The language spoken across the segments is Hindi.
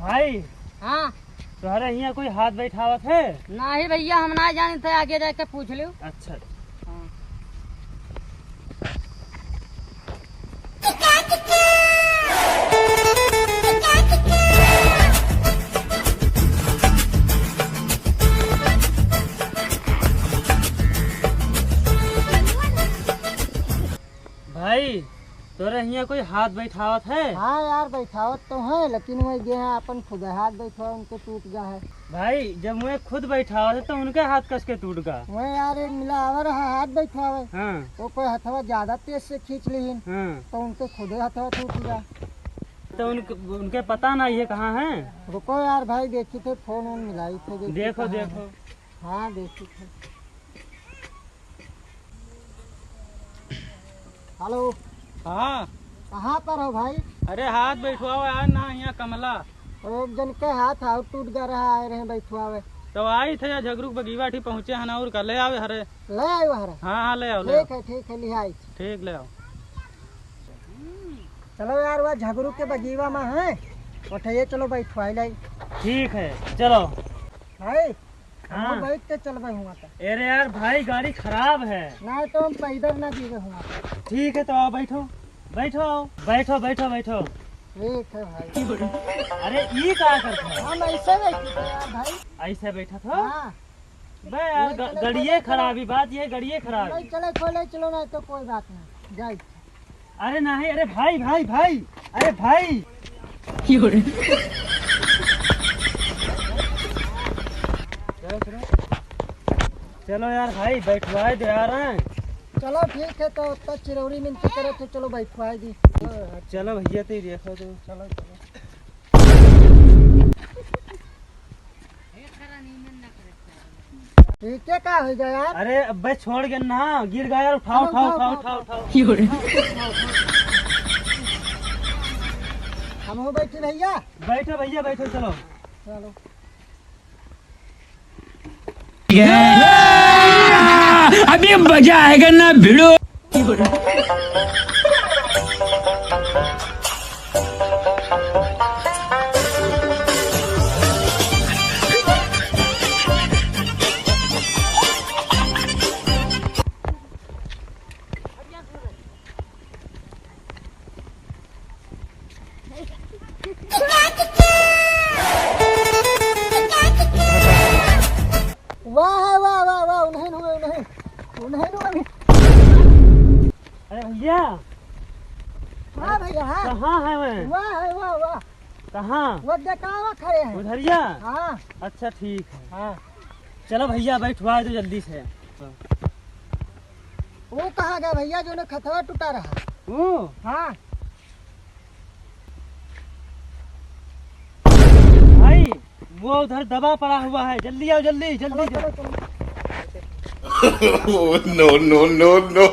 भाई हाँ तुम्हारे यहाँ कोई हाथ बैठावत है? नहीं भैया, हम ना जाने थे, आगे जाके पूछ लो। अच्छा हाँ। भाई तोरे यहाँ कोई हाथ बैठावत है? हाँ यार बैठावत तो है, लेकिन वही गे हैं अपन खुद हाथ बैठा उनके टूट गया है। भाई जब मैं खुद बैठावत है तो उनके हाथ कस के टूट गया। वही यार एक मिलावर हाथ बैठावे हाँ तो कोई हथवा ज्यादा तेज से खींच ली हाँ। तो उनके खुद हथवा टूट गया। तो उनके पता नहीं है कहाँ है? रुको यार भाई, देखी थे फोन वोन मिलाई थे, देखो कहाँ देखो। है। हाँ देखी थे। हेलो, हाँ कहाँ पर हो भाई? अरे हाथ बैठवाओ यार ना यहाँ कमला। और एक जन के हाथ आउट टूट गया रहा, आए रहे बैठवावे। तो आई थे झगरू बगीवा ठीक पहुँचे हन और का ले आवे हरे। ले आयो हरा। हाँ हाँ ले आओ ले आओ। ठीक है लिहाई। ठीक ले आओ। चलो यार वह झगरू के बगीवा में है, उठाइए चलो बैठवाई लाई। ठीक है चलो। भाई हाँ। हम बैठ के चलबे हुआ था। अरे यार भाई गाड़ी खराब है। नहीं तो हम पैदल ना जीवे हुआ था। ठीक है तो आओ बैठो बैठो बैठो बैठो बैठो। ठीक है भाई। अरे ये क्या करता है? हम ऐसे बैठे थे यार भाई। ऐसे बैठा था? हाँ बे यार गड़िए खराबी, बात ये गड़िए खराब। नहीं चले खोले चलो, नहीं तो कोई बात नहीं जाए। अरे नहीं, अरे भाई भाई भाई, अरे भाई चलो यार भाई बैठवाए दे यार हैं। चलो ठीक है, तो तब चिरौरी मिनती करे तो चलो बैठवाई दी। चलो भैया तो देखो तो चलो चलो। ठीक है, का हो जाए यार। अरे अब छोड़ गया ना, गिर गया यार। उठाओ उठाओ उठाओ उठाओ उठाओ। हम हो बैठे भैया। बैठो भैया बैठो चलो। चलो अभी मजा आएगा ना भिड़ो। वाह वाह वाह वाह, उन्हें उन्हें उन्हें उन्हें। अरे भैया हाँ भैया हाँ। कहाँ है मैं? वाह वाह वाह, कहाँ? वो देखावा खड़े हैं। उधरिया? हाँ अच्छा ठीक है। हाँ। चलो भैया बैठवा दो जल्दी से। वो कहाँ गया भैया जो ने खतवा टूटा रहा? ओ हाँ भाई वो उधर दबा पड़ा हुआ है, जल्दी आओ जल्दी जल्दी चलो जल्दी। चलो। Oh, no, no, no, no.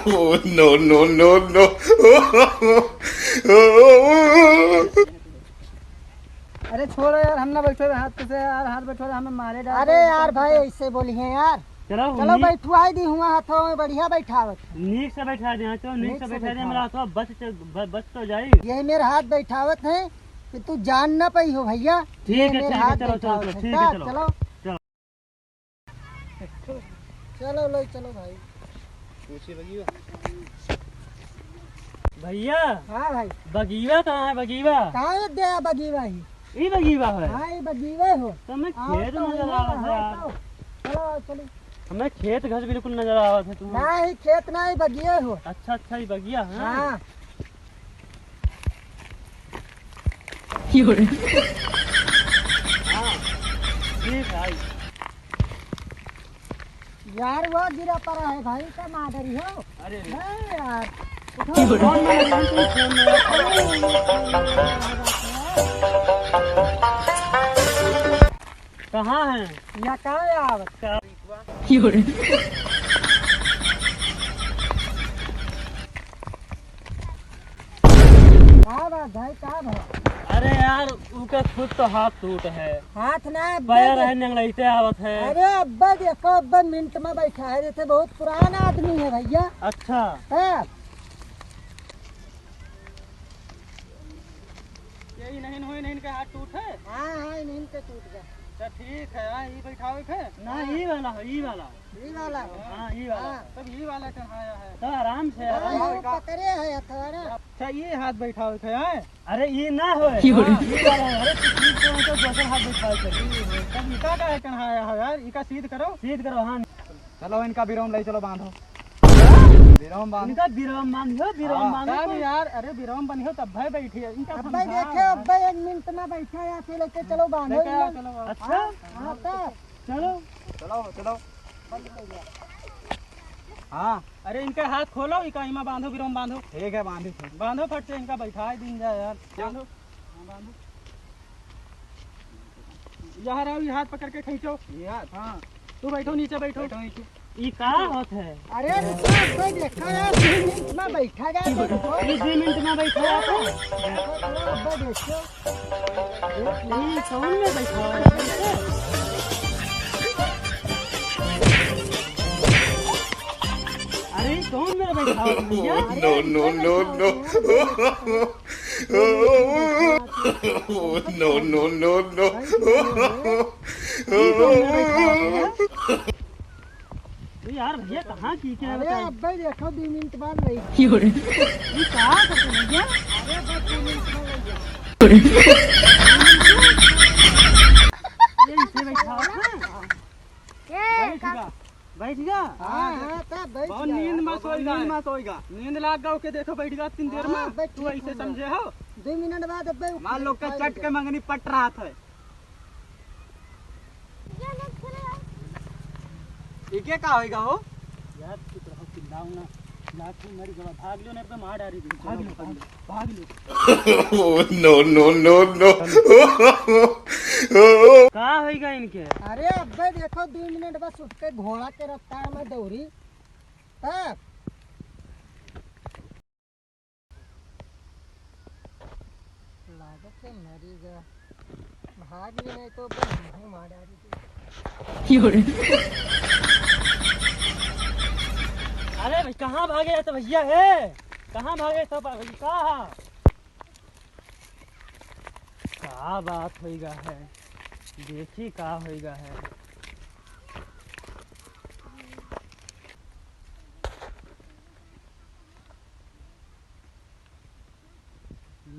Oh, no, no, no, no. अरे छोड़ो यार, हम ना बैठे हाथ से यार, हाथ बैठो हमें मारे डाल। अरे यार भाई ऐसे बोलिए यार। चलो चलो बैठवाई दी हुआ हाथों में बढ़िया बैठावत। नीक से बैठा दे, तो नीक से बैठा दे। मेरा हाथों बच तो जाए। यही मेरे हाथ बैठावत है कि तू जान ना पाई हो भैया। ठीक है मेरे ठीक है हाथ चलो चलो बैठावत ठीक है। है चलो चलो चलो। चलो लो चलो भाई। भैया हाँ भाई, बगीवा कहाँ है? बगीवा कहाँ है दे बगीवा ही? ये बगीवा है? हाँ ये बगीवे हो। तो हमें आओ खेत तो नजर आ रहा था यार। आओ, चलो चलो। हमें खेत घर बिल्कुल नजर आ रहा था तुम्हें। नहीं खेत नहीं बगिए हो। अच्छा अच्छा ये बगिया है। हाँ ठीक है आई। यार वो गिरा पड़ा है भाई, का मादरी हो। अरे नहीं यार फोन में लगा है, तुम फोन में। कहाँ है? यहाँ कहाँ है आवत? कहाँ बात भाई, कहाँ भाई? अरे यार उनका खुद तो हाथ टूट है, हाथ ना पैर है नंगड़ाइते आवत है। अरे अब्बा देखो, अब्बा मिनट में बैठा है, जैसे बहुत पुराना आदमी है भैया। अच्छा है यही नहीं हुई नहीं इनके हाथ टूटे। हाँ हाँ इनके टूट गए। अच्छा ठीक है, हाँ ये बैठावे थे। ना ये वाला हो, ये वाला। ये वाला हाँ ये वाला। तब ये वाला चढ़ाया है। तो आराम से आराम। हाँ, पकड़े है हथौड़ा। अच्छा ये हाथ बैठावे थे हैं। अरे ये ना हो, ये वाला है। अरे तो दूसरा हाथ बैठा कर। तब इका का है चढ़ाया है यार, इका सीध करो। सीध करो। हाँ चलो इनका बिरोम ले चलो बांधो। बिरोम बांधो। इनका बिरम बांधो, बिरम बांधो। तब यार, अरे बिरोम बनियो तब भाई बैठी है। इनका अब्बे देखे अब्बे 1 मिनट में बैठा है, फिर लेके चलो बांधो। चलो। अच्छा हाँ तब चलो। चलो। हाँ अरे इनके हाथ खोलो, इका इमा बांधो, बिरोम बांधो। ठीक है बांधो फट से इनका बैठा दिन जाए यार। बांधो बांधो। यहाँ रहो, ये हाथ पकड़ के खींचो। ये हाथ हाँ। तू बैठो नीचे, बैठो नीचे। ये का होत है? अरे अब्बे देखा है 2 मिनट में बैठा गया। 20 मिनट में बैठा है। अब्बे देखो ये कौन में बैठा है? अरे कौन में बैठा है भैया? No. तो यार भैया कहाँ की क्या अरे बताइए? अब्बे देखो 2 मिनट बाद रही। ये कहाँ करते भैया? अरे बस 2 मिनट में रही। ये इसे बैठा है। बैठ गया। हाँ हाँ तब बैठ बहुत गया। नींद मत सोएगा। नींद लाग गया के देखो बैठ गया 3 देर हाँ, में। बैठ तू ऐसे समझे हो? 2 मिनट बाद अब्बे मान लो के चट के मंगनी पट रहा था। ठीक है, का होएगा हो? यार चुप रहो, चिल्लाओ ना। लाठी मरी गवा, भाग लो नहीं तो मार डाली। भाग लो। No. का होएगा इनके? अरे अब्बे देखो 2 मिनट बाद उठ के घोड़ा के रफ्तार में दौड़ी तब। लागत है मरी गया। भाग भी नहीं तो अब्बे मुँह मार डाली थी। अरे भाई कहाँ भागे तो भैया है? कहाँ भागे तो कहाँ? क्या बात होएगा है? देखी का होएगा है?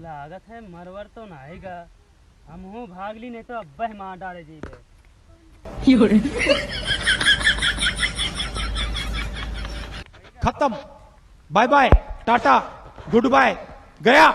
लागत है मरवर तो ना आएगा। हम हूँ भाग ली नहीं तो अब्बे मार डाले जीबे। खत्म। Bye bye, tata, good bye, गया।